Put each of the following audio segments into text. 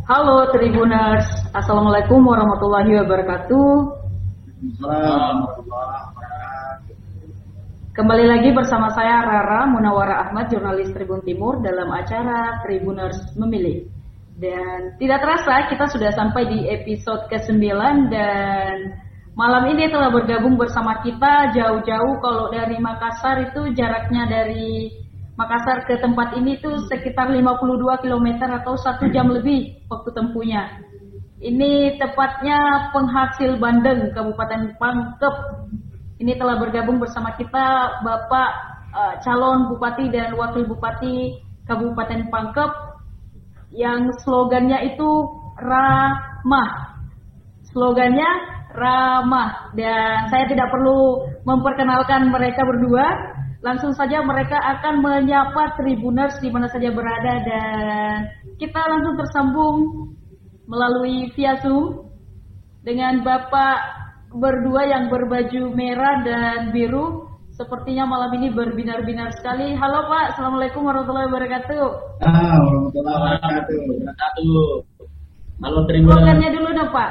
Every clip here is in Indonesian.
Halo Tribuners, Assalamualaikum warahmatullahi wabarakatuh. Kembali lagi bersama saya Rara Munawara Ahmad, jurnalis Tribun Timur dalam acara Tribuners Memilih. Dan tidak terasa kita sudah sampai di episode ke-9 dan malam ini telah bergabung bersama kita jauh-jauh. Kalau dari Makassar itu jaraknya dari Makassar ke tempat ini tuh sekitar 52 km atau 1 jam lebih waktu tempuhnya. Ini tepatnya penghasil bandeng Kabupaten Pangkep. Ini telah bergabung bersama kita Bapak calon Bupati dan Wakil Bupati Kabupaten Pangkep yang slogannya itu ramah. Slogannya ramah. Dan saya tidak perlu memperkenalkan mereka berdua. Langsung saja mereka akan menyapa Tribuners di mana saja berada dan kita langsung tersambung melalui via Zoom dengan Bapak berdua yang berbaju merah dan biru. Sepertinya malam ini berbinar-binar sekali. Halo Pak, Assalamualaikum warahmatullahi wabarakatuh. Warahmatullahi wabarakatuh. Halo Tribuners. Slogannya dulu dong Pak.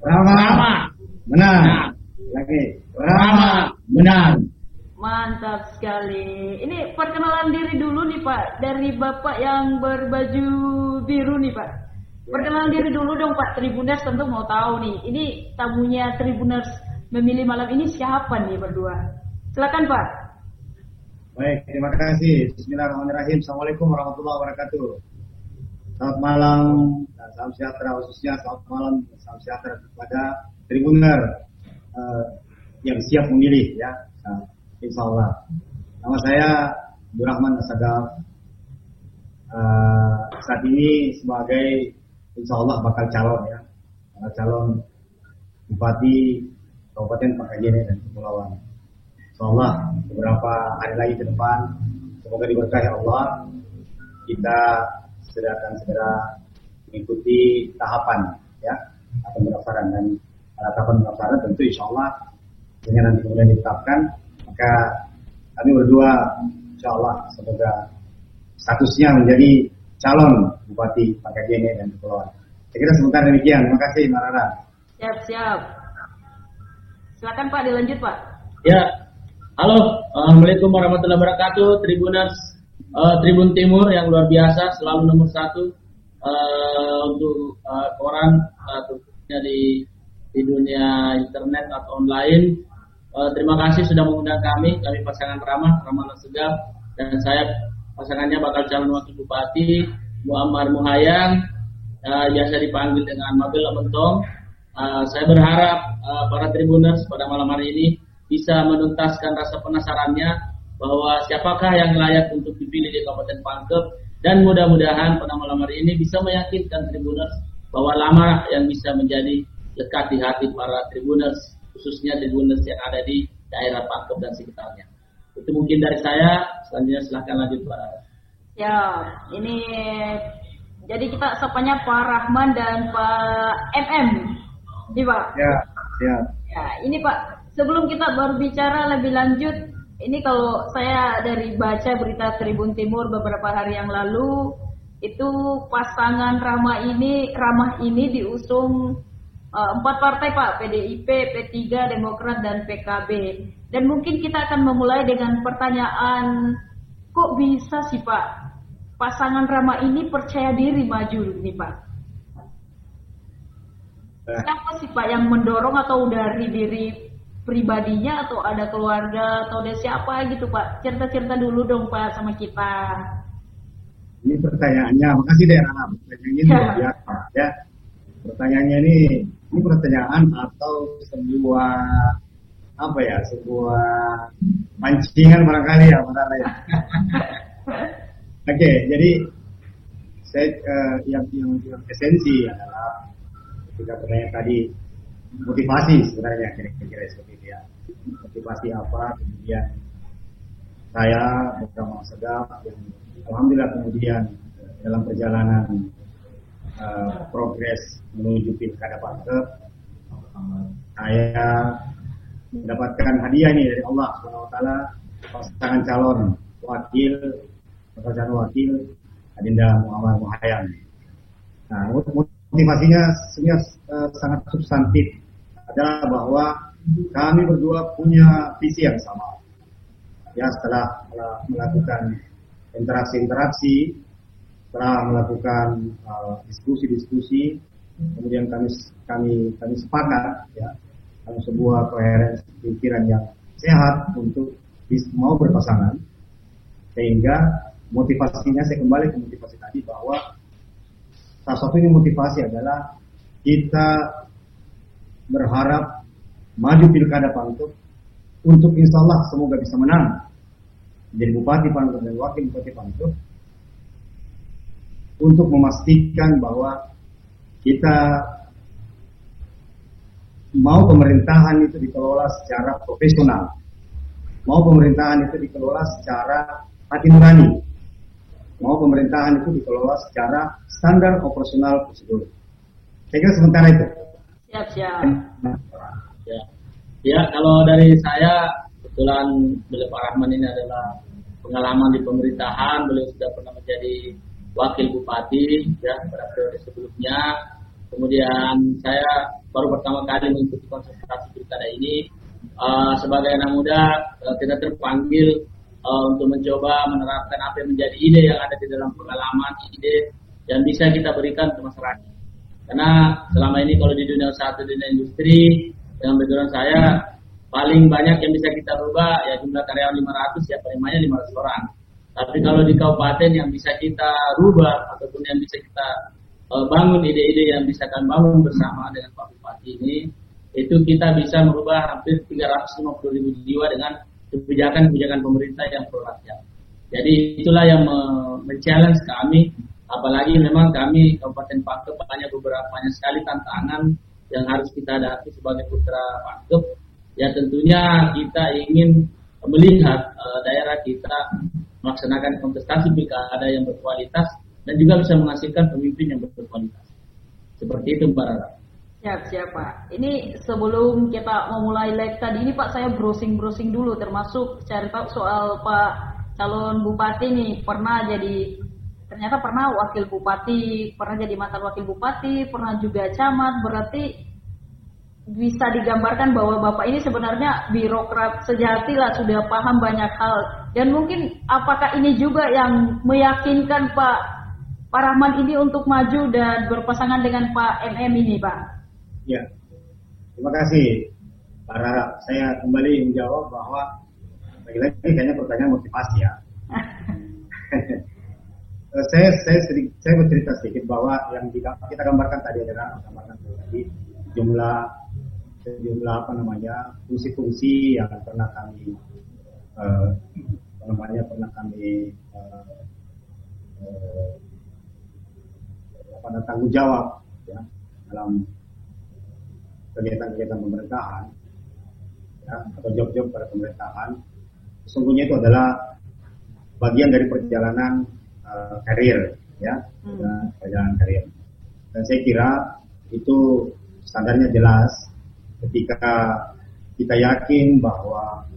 Ramah, benar. Lagi, ramah, benar. Mantap sekali. Ini perkenalan diri dulu nih Pak, dari Bapak yang berbaju biru nih Pak. Perkenalan diri dulu dong Pak. Tribuners tentu mau tahu nih, ini tamunya Tribuners Memilih malam ini siapa nih berdua? Silakan Pak. Baik, terima kasih. Bismillahirrahmanirrahim. Assalamualaikum warahmatullahi wabarakatuh. Selamat malam dan salam sejahtera, khususnya selamat malam dan salam sejahtera kepada Tribuners yang siap memilih ya. Insya Allah. Nama saya Abdurrahman Asadaf. Saat ini sebagai insya Allah bakal calon ya, calon Bupati Kabupaten Pangkajene dan Kepulauan. Insya Allah beberapa hari lagi ke depan, semoga diberkahi Allah, kita akan segera mengikuti tahapan ya, atau pendaftaran dan tahapan pendaftaran tentu insya Allah dengan nanti kemudian ditetapkan. Maka kami berdua insya Allah semoga statusnya menjadi calon Bupati Pangkajene dan Kepulauan. Saya kira sebentar demikian. Terima kasih Mbak Rara. Siap. Silakan Pak, dilanjut Pak. Ya, halo, Assalamualaikum warahmatullahi wabarakatuh. Tribuners Tribun Timur yang luar biasa, selalu nomor 1 untuk koran khususnya di dunia internet atau online. Terima kasih sudah mengundang kami pasangan Ramah Segaf, dan saya pasangannya bakal calon wakil bupati Muammar Muhayang, biasa dipanggil dengan Mabel Mentong. Saya berharap para Tribuners pada malam hari ini bisa menuntaskan rasa penasarannya bahwa siapakah yang layak untuk dipilih di Kabupaten Pangkep, dan mudah-mudahan pada malam hari ini bisa meyakinkan Tribuners bahwa Lama yang bisa menjadi lekat di hati para Tribuners, khususnya Tribuners yang ada di daerah Pangkep dan sekitarnya. Itu mungkin dari saya. Selanjutnya silakan lanjut Pak. Ya, ini jadi kita sapanya Pak Rahman dan Pak MM. Ini Pak. Ya. Ya, ini Pak. Sebelum kita berbicara lebih lanjut, ini kalau saya dari baca berita Tribun Timur beberapa hari yang lalu, itu pasangan Ramah ini diusung 4 partai Pak, PDIP, P3, Demokrat, dan PKB. Dan mungkin kita akan memulai dengan pertanyaan, kok bisa sih Pak pasangan Ramah ini percaya diri maju nih Pak? Siapa sih Pak yang mendorong, atau dari diri pribadinya, atau ada keluarga, atau ada siapa gitu Pak? Cerita-cerita dulu dong Pak sama kita. Ini pertanyaannya, makasih deh Rana. Pertanyaannya luar biasa ya. Pertanyaannya ini pertanyaan atau sebuah pancingan barangkali ya, Rana ya. Oke, jadi saya yang esensi adalah ketika pertanyaan tadi motivasi sebenarnya kira-kira seperti itu ya. Motivasi apa? Kemudian saya bersama Sedap yang alhamdulillah kemudian dalam perjalanan progres menuju Pilkada Pangkep, saya mendapatkan hadiah ini dari Allah SWT, pasangan calon wakil Adinda Muammar Muhayang. Nah, motivasinya sebenarnya sangat substantif, adalah bahwa kami berdua punya visi yang sama. Ya, setelah melakukan interaksi-interaksi, setelah melakukan diskusi-diskusi, kemudian kami sepakat, ya, dalam sebuah koherensi pikiran yang sehat untuk mau berpasangan, sehingga motivasinya, saya kembali ke motivasi tadi, bahwa salah satunya motivasi adalah kita berharap maju pilkada Pantuf untuk insya Allah semoga bisa menang menjadi Bupati Pantuf dan Wakil Bupati Pantuf, untuk memastikan bahwa kita mau pemerintahan itu dikelola secara profesional, mau pemerintahan itu dikelola secara hati nurani, mau pemerintahan itu dikelola secara standar operasional prosedur. Saya kira sementara itu. Siap. Ya, kalau dari saya, kebetulan beliau Pak Rahman ini adalah pengalaman di pemerintahan. Beliau sudah pernah menjadi wakil bupati, ya, pada periode sebelumnya. Kemudian saya baru pertama kali mengikuti konsentrasi pilkada ini. Sebagai anak muda, kita terpanggil untuk mencoba menerapkan apa yang menjadi ide yang ada di dalam pengalaman, ide yang bisa kita berikan ke masyarakat. Karena selama ini kalau di dunia usaha atau dunia industri, dengan background saya, paling banyak yang bisa kita rubah ya jumlah karyawan 500, ya paling banyak 500 orang. Tapi kalau di kabupaten yang bisa kita rubah ataupun yang bisa kita bangun ide-ide yang bisa kami bangun bersama dengan Pak Bupati ini, itu kita bisa merubah hampir 350.000 jiwa dengan kebijakan-kebijakan pemerintah yang pro rakyat. Jadi itulah yang men-challenge kami, apalagi memang kami Kabupaten Pantuf banyak sekali tantangan yang harus kita hadapi sebagai putra Pantuf. Ya tentunya kita ingin melihat daerah kita melaksanakan kontestasi pilkada yang berkualitas dan juga bisa menghasilkan pemimpin yang berkualitas. Seperti itu Mbak Rara. Siap Pak. Ini sebelum kita memulai live tadi ini Pak, saya browsing dulu, termasuk cari tahu soal Pak calon bupati nih, ternyata pernah wakil bupati, pernah jadi mantan wakil bupati, pernah juga camat. Berarti bisa digambarkan bahwa Bapak ini sebenarnya birokrat sejati lah, sudah paham banyak hal. Dan mungkin apakah ini juga yang meyakinkan Pak Rahman ini untuk maju dan berpasangan dengan Pak MM ini Pak? Ya, terima kasih Pak Rara. Saya kembali menjawab bahwa lagi-lagi kayaknya pertanyaan motivasi ya. Saya bercerita sedikit bahwa yang kita gambarkan tadi adalah jumlah fungsi-fungsi yang pernah kami tanggung jawab ya dalam kegiatan-kegiatan pemerintahan, ya, atau job-job pada pemerintahan. Sesungguhnya itu adalah bagian dari perjalanan karir, ya, perjalanan karir. Dan saya kira itu standarnya jelas ketika kita yakin bahwa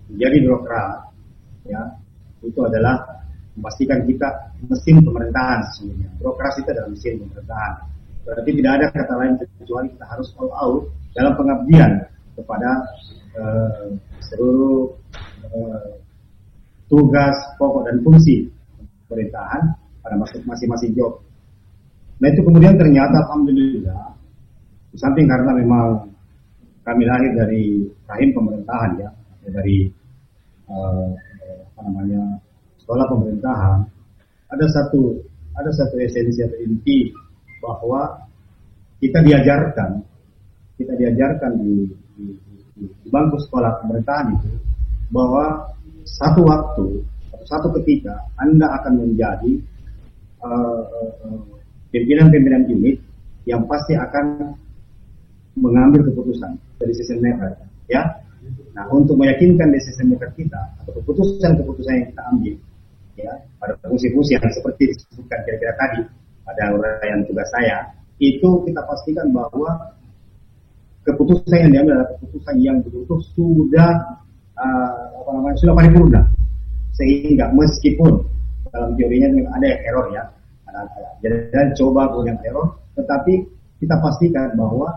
menjadi birokrat, ya, itu adalah memastikan kita mesin pemerintahan sesungguhnya. Birokrasi itu adalah mesin pemerintahan. Berarti tidak ada kata lain kecuali kita harus all out dalam pengabdian kepada seluruh tugas pokok dan fungsi pemerintahan pada masing-masing job. Nah itu kemudian ternyata alhamdulillah, di samping karena memang kami lahir dari rahim pemerintahan, ya, dari sekolah pemerintahan, ada satu esensi atau inti bahwa kita diajarkan di bangku sekolah pemerintahan itu bahwa satu waktu atau satu ketika Anda akan menjadi pimpinan unit yang pasti akan mengambil keputusan dari decision maker, ya. Nah, untuk meyakinkan decision maker kita atau keputusan-keputusan yang kita ambil, ya, pada fungsi-fungsi yang seperti disebutkan kira-kira tadi pada uraian tugas saya, itu kita pastikan bahwa keputusan yang diambil adalah keputusan yang betul-betul sudah paripurna, sehingga meskipun dalam teorinya ada error, ya, jangan coba kemudian teror, tetapi kita pastikan bahwa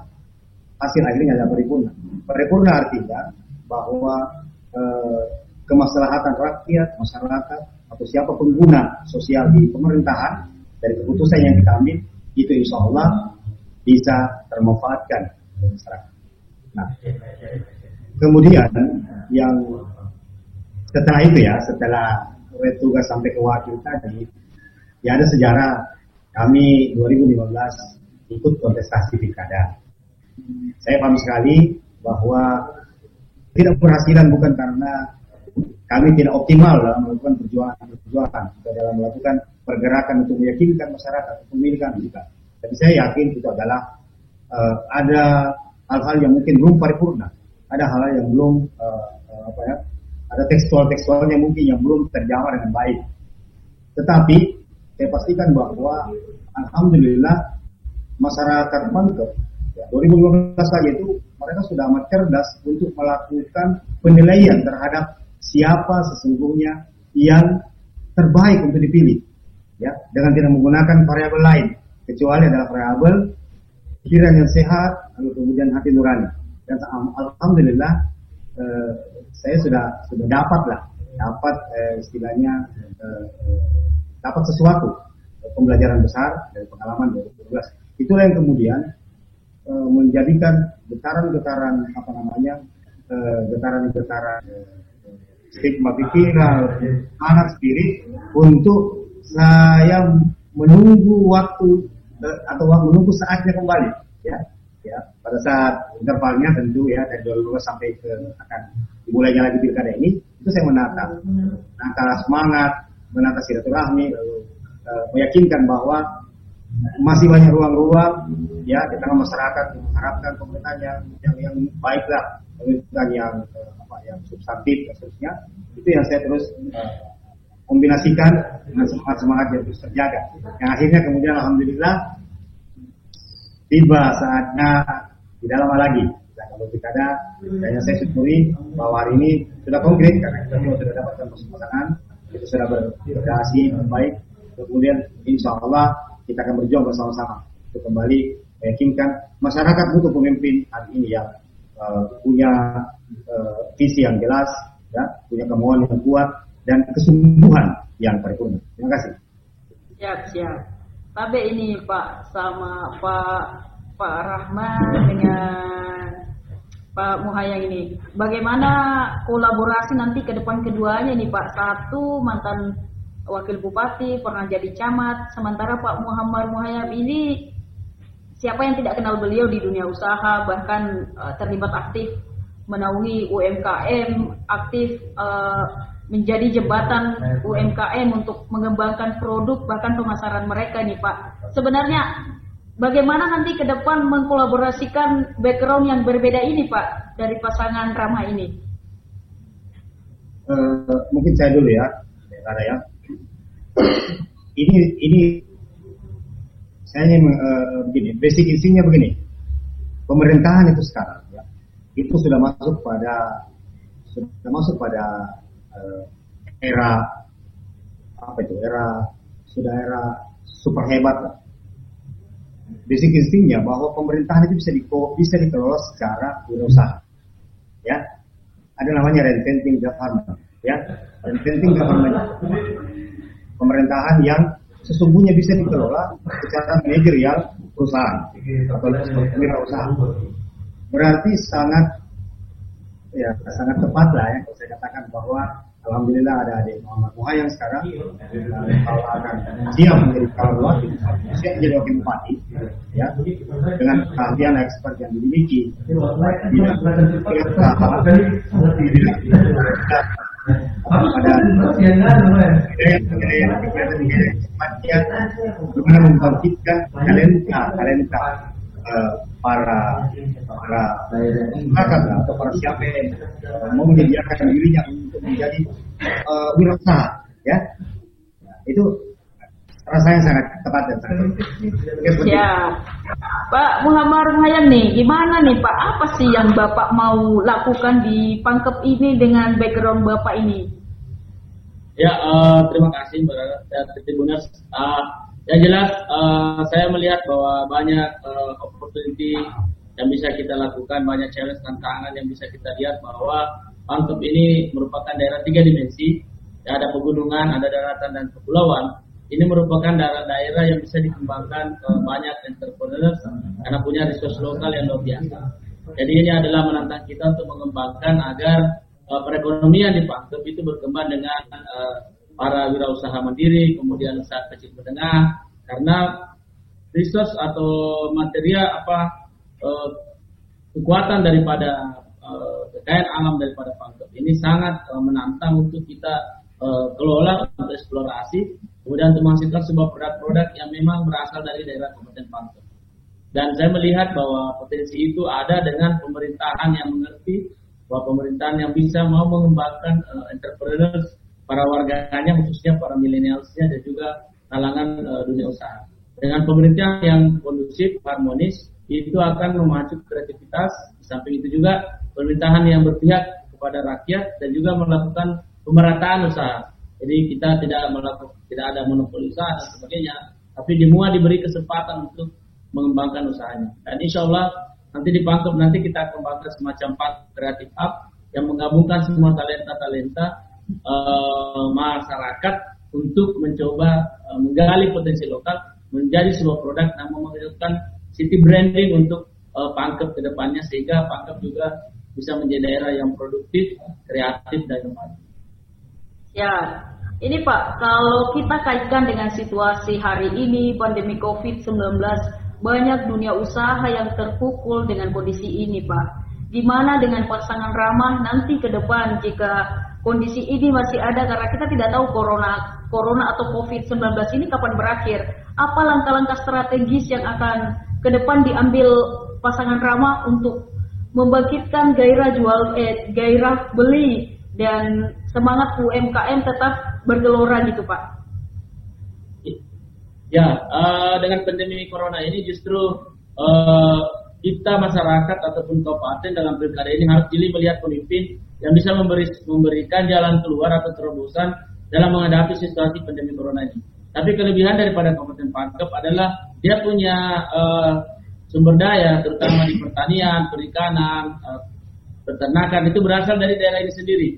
hasil akhirnya adalah paripurna. Paripurna artinya bahwa kemaslahatan rakyat, masyarakat, atau siapa pengguna sosial di pemerintahan dari keputusan yang kita ambil itu insya Allah bisa termanfaatkan oleh masyarakat. Nah, kemudian yang setelah itu ya, setelah tugas sampai ke wakil tadi, ya ada sejarah kami 2015 ikut kontestasi pilkada. Saya paham sekali bahwa tidak keberhasilan bukan karena kami tidak optimal dalam melakukan perjuangan dalam melakukan pergerakan untuk meyakinkan masyarakat, pemilih kami juga. Tapi saya yakin itu adalah ada hal-hal yang mungkin belum paripurna, ada hal-hal yang belum ada tekstual-tekstualnya mungkin yang belum terjawab dengan baik. Tetapi saya pastikan bahwa alhamdulillah masyarakat Pangkep 2015 saja itu mereka sudah amat cerdas untuk melakukan penilaian terhadap siapa sesungguhnya yang terbaik untuk dipilih, ya, dengan tidak menggunakan variabel lain kecuali adalah variabel pikiran yang sehat, lalu kemudian hati nurani. Dan alhamdulillah saya sudah dapat istilahnya dapat sesuatu pembelajaran besar dari pengalaman 2012. Itulah yang kemudian menjadikan getaran-getaran stigma pikiran, anak spirit untuk saya menunggu waktu atau menunggu saatnya kembali, ya pada saat intervalnya tentu ya dari 2012 sampai ke akan dimulainya lagi pilkada ini, itu saya menata semangat, menata silaturahmi, lalu meyakinkan bahwa masih banyak ruang-ruang ya di tengah masyarakat mengharapkan pemerintahan yang baiklah, pemerintahan yang substantif dan seterusnya. Itu yang saya terus kombinasikan dengan semangat yang terus terjaga. Yang akhirnya kemudian alhamdulillah tiba saatnya tidak lama lagi. Nah, kalau pilkada, dan saya syukuri bahwa hari ini sudah konkret karena kita juga sudah dapatkan pasangan, itu sudah berkreasi baik. Kemudian insya Allah kita akan berjuang bersama-sama untuk kembali meyakinkan masyarakat butuh pemimpin hari ini yang punya visi yang jelas, ya, punya kemauan yang kuat dan kesungguhan yang paripurna. Terima kasih. Siap. Tapi ini Pak sama Pak Rahman dengan Pak Muhayang ini, bagaimana kolaborasi nanti ke depan keduanya nih Pak? Satu mantan wakil bupati, pernah jadi camat, sementara Pak Muhammad Muhayang ini siapa yang tidak kenal beliau di dunia usaha, bahkan terlibat aktif menaungi UMKM, aktif menjadi jembatan UMKM untuk mengembangkan produk bahkan pemasaran mereka nih Pak. Sebenarnya bagaimana nanti ke depan mengkolaborasikan background yang berbeda ini Pak dari pasangan ramah ini? Mungkin saya dulu ya, ada ya. Ini saya ingin begini, basic isinya begini. Pemerintahan itu sekarang ya, itu sudah masuk pada era era super hebat lah. Basic instingnya bahwa pemerintahan itu bisa dikelola secara wirausaha, ya. Ada namanya rententing government, ya. Rententing government, pemerintahan yang sesungguhnya bisa dikelola secara manajerial perusahaan atau wirausaha. Berarti sangat tepat lah ya kalau saya katakan bahwa alhamdulillah ada adik Muhammad Muhayang sekarang kalau akan siap menjadi calon wakil, siap menjadi wakil bupati, ya, dengan keahlian ekspert yang dimiliki bagaimana membangkitkan talenta para masyarakat atau para siapa yang mau menyediakan dirinya untuk menjadi wirausaha, ya, itu rasanya sangat tepat dan sangat. Ya, Pak Muhammad Muhayang nih, gimana nih Pak? Apa sih yang Bapak mau lakukan di Pangkep ini dengan background Bapak ini? Ya, terima kasih Tribuners. Yang jelas saya melihat bahwa banyak opportunity yang bisa kita lakukan, banyak challenge tantangan yang bisa kita lihat bahwa Pangkep ini merupakan daerah 3 dimensi. Ada pegunungan, ada daratan dan kepulauan. Ini merupakan daerah yang bisa dikembangkan banyak entrepreneurs karena punya resource lokal yang luar biasa. Jadi ini adalah menantang kita untuk mengembangkan agar perekonomian di Pangkep itu berkembang dengan para wirausaha mandiri, kemudian usaha kecil menengah, karena resource atau material kekuatan daripada kekayaan alam daripada Pangkep ini sangat menantang untuk kita kelola untuk eksplorasi, kemudian untuk menghasilkan sebuah produk-produk yang memang berasal dari daerah Kabupaten Pangkep. Dan saya melihat bahwa potensi itu ada dengan pemerintahan yang mengerti, bahwa pemerintahan yang bisa mau mengembangkan entrepreneurs, para warganya khususnya para milenialsnya dan juga kalangan dunia usaha. Dengan pemerintahan yang kondusif, harmonis, itu akan memacu kreativitas. Di samping itu juga pemerintahan yang berpihak kepada rakyat dan juga melakukan pemerataan usaha. Jadi kita tidak ada monopoli usaha dan sebagainya, tapi semua diberi kesempatan untuk mengembangkan usahanya. Dan insya Allah nanti di Pangkep nanti kita kembangkan semacam Pangkep Creative Hub yang menggabungkan semua talenta-talenta masyarakat untuk mencoba menggali potensi lokal menjadi sebuah produk yang menghasilkan city branding untuk Pangkep ke depannya, sehingga Pangkep juga bisa menjadi daerah yang produktif, kreatif dan inovatif. Ya, ini Pak, kalau kita kaitkan dengan situasi hari ini pandemi COVID-19, banyak dunia usaha yang terpukul dengan kondisi ini Pak. Gimana dengan pasangan ramah nanti ke depan jika kondisi ini masih ada, karena kita tidak tahu corona atau COVID-19 ini kapan berakhir. Apa langkah-langkah strategis yang akan ke depan diambil pasangan ramah untuk membangkitkan gairah beli dan semangat UMKM tetap bergelora gitu Pak? Ya, dengan pandemi corona ini justru kita masyarakat ataupun kabupaten dalam pilkada ini harus jeli melihat pemimpin yang bisa memberikan jalan keluar atau terobosan dalam menghadapi situasi pandemi corona ini. Tapi kelebihan daripada Kabupaten Pangkep adalah dia punya sumber daya, terutama di pertanian, perikanan, peternakan, itu berasal dari daerah ini sendiri.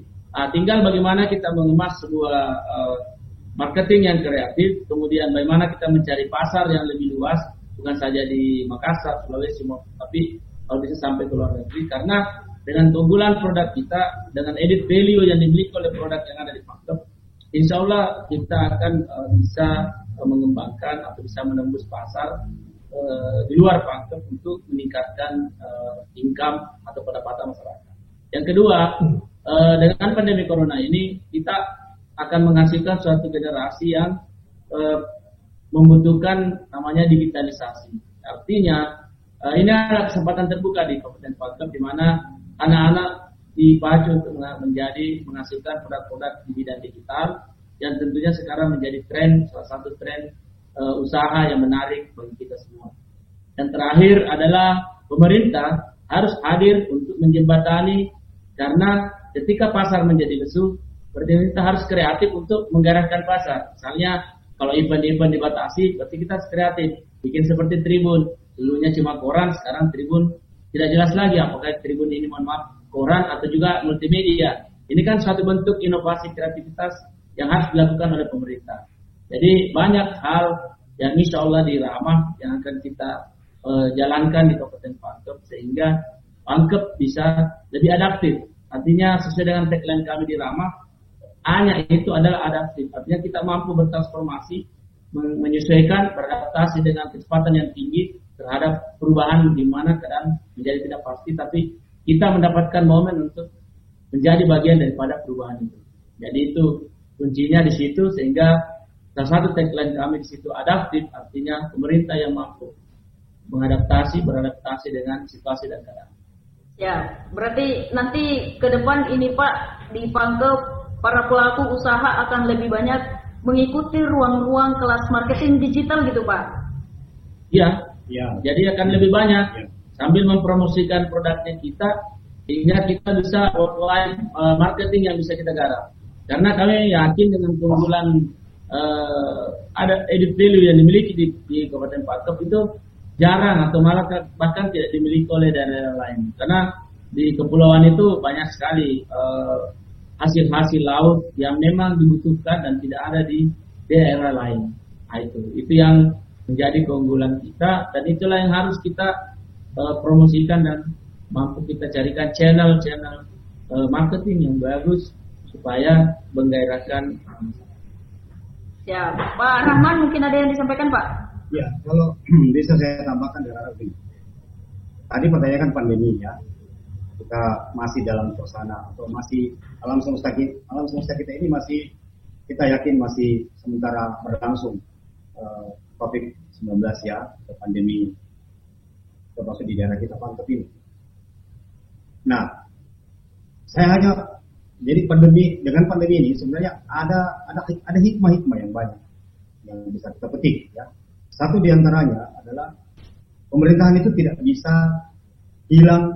Tinggal bagaimana kita mengemas sebuah marketing yang kreatif, kemudian bagaimana kita mencari pasar yang lebih luas, bukan saja di Makassar, Sulawesi, tapi kalau bisa sampai ke luar negeri. Karena dengan keunggulan produk kita, dengan added value yang dimiliki oleh produk yang ada di Pangkep, insya Allah kita akan bisa mengembangkan atau bisa menembus pasar di luar Pangkep untuk meningkatkan income atau pendapatan masyarakat. Yang kedua, dengan pandemi corona ini kita akan menghasilkan suatu generasi yang membutuhkan namanya digitalisasi. Artinya ini adalah kesempatan terbuka di Kabupaten Pangkep di mana anak-anak dipacu untuk menghasilkan produk-produk di bidang digital yang tentunya sekarang menjadi salah satu tren usaha yang menarik bagi kita semua. Dan terakhir adalah pemerintah harus hadir untuk menjembatani, karena ketika pasar menjadi lesu, pemerintah harus kreatif untuk menggerakkan pasar. Misalnya kalau event-event dibatasi, berarti kita harus kreatif, bikin seperti tribun. Dulunya cuma koran, sekarang tribun tidak jelas lagi apakah tribun ini koran atau juga multimedia. Ini kan suatu bentuk inovasi kreativitas yang harus dilakukan oleh pemerintah. Jadi banyak hal yang insya Allah diramah yang akan kita jalankan di Kabupaten Pangkep sehingga Pangkep bisa lebih adaptif. Artinya sesuai dengan tagline kami di Ramah, A-nya itu adalah adaptif. Artinya kita mampu bertransformasi, menyesuaikan, beradaptasi dengan kecepatan yang tinggi terhadap perubahan di mana keadaan menjadi tidak pasti, tapi kita mendapatkan momen untuk menjadi bagian daripada perubahan itu. Jadi itu kuncinya di situ, sehingga salah satu tagline kami di situ adaptif, artinya pemerintah yang mampu beradaptasi dengan situasi dan keadaan. Ya, berarti nanti ke depan ini Pak, di Pangkep para pelaku usaha akan lebih banyak mengikuti ruang-ruang kelas marketing digital gitu Pak? Ya. Jadi akan lebih banyak sambil mempromosikan produknya kita, hingga kita bisa offline marketing yang bisa kita garap. Karena kami yakin dengan keunggulan ada added value yang dimiliki di Kabupaten Pangkep itu jarang atau malah bahkan tidak dimiliki oleh daerah lain. Karena di kepulauan itu banyak sekali hasil-hasil laut yang memang dibutuhkan dan tidak ada di daerah lain. Nah, itu yang menjadi keunggulan kita, dan itulah yang harus kita promosikan dan mampu kita carikan channel-channel marketing yang bagus supaya menggairahkan. Ya, Pak Rahman mungkin ada yang disampaikan, Pak? Ya, kalau bisa saya tambahkan dari arah ini. Tadi pertanyakan pandemi ya. Kita masih dalam suasana atau masih alam semesta kita ini masih, kita yakin masih sementara berlangsung COVID-19 ya, atau pandemi termasuk di daerah kita Pangkep ini. Nah, saya hanya jadi dengan pandemi ini sebenarnya ada hikmah-hikmah yang banyak yang bisa kita petik ya. Satu diantaranya adalah pemerintahan itu tidak bisa hilang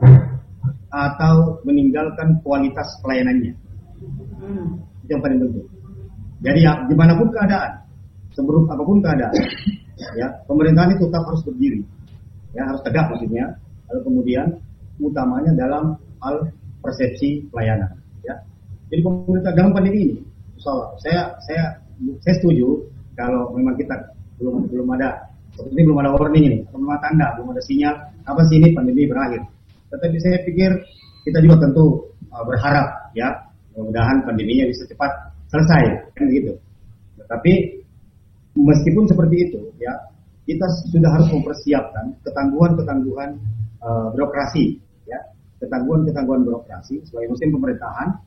atau meninggalkan kualitas pelayanannya. Itu yang paling penting. Jadi ya, dimanapun keadaan, seburuk apapun keadaan, ya pemerintahan itu tetap harus berdiri, ya harus tegak maksudnya. Lalu kemudian utamanya dalam hal persepsi pelayanan. Ya. Jadi pemerintah dalam pandemi ini, saya setuju kalau memang kita belum ada warning ini, belum ada tanda, belum ada sinyal apa sih ini pandemi berakhir. Tetapi saya pikir kita juga tentu berharap ya mudah-mudahan pandeminya bisa cepat selesai kan gitu. Tetapi meskipun seperti itu ya kita sudah harus mempersiapkan ketangguhan birokrasi ya, ketangguhan birokrasi sebagai mesin pemerintahan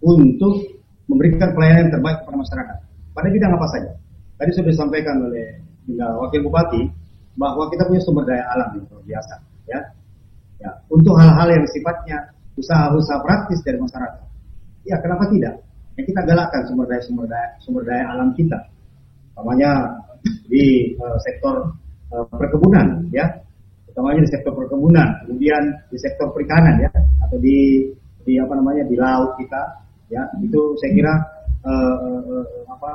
untuk memberikan pelayanan yang terbaik kepada masyarakat pada bidang apa saja. Tadi sudah disampaikan oleh Wakil Bupati bahwa kita punya sumber daya alam yang luar biasa ya. Ya, untuk hal-hal yang sifatnya usaha-usaha praktis dari masyarakat. Ya, kenapa tidak? Ya, kita galakkan sumber daya alam kita. Utamanya di sektor perkebunan ya. Utamanya di sektor perkebunan, kemudian di sektor perikanan ya, atau di laut kita ya. Itu saya kira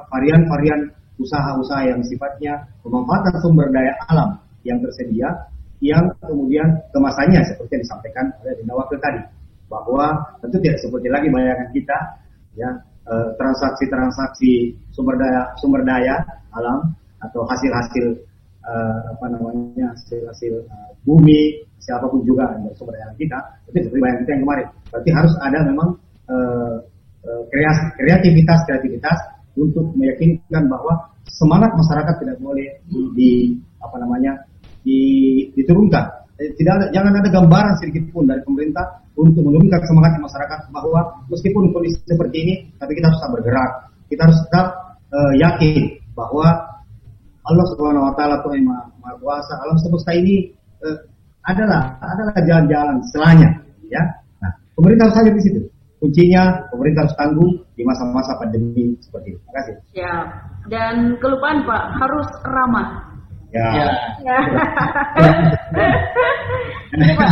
varian-varian usaha-usaha yang sifatnya pemanfaatan sumber daya alam yang tersedia, yang kemudian kemasannya seperti yang disampaikan oleh Dinda Wakil tadi, bahwa tentu tidak seperti lagi bayangan kita ya, transaksi sumber daya alam atau hasil bumi siapapun juga dari sumber daya alam kita, itu seperti bayangan kita yang kemarin. Berarti harus ada memang kreativitas untuk meyakinkan bahwa semangat masyarakat tidak boleh diturunkan. Jangan ada gambaran sedikit pun dari pemerintah untuk menurunkan semangat masyarakat bahwa meskipun kondisi seperti ini, tapi kita harus tetap bergerak. Kita harus tetap yakin bahwa Allah Subhanahu Wa Taala Tuhan Maha Kuasa, alam semesta ini adalah jalan-jalan selanya. Ya, nah pemerintah harus hadir di situ. Kuncinya pemerintah harus tangguh di masa-masa pandemi seperti ini. Terima kasih. Ya, dan kelupaan Pak harus ramah. Ya. Jadi, Pak,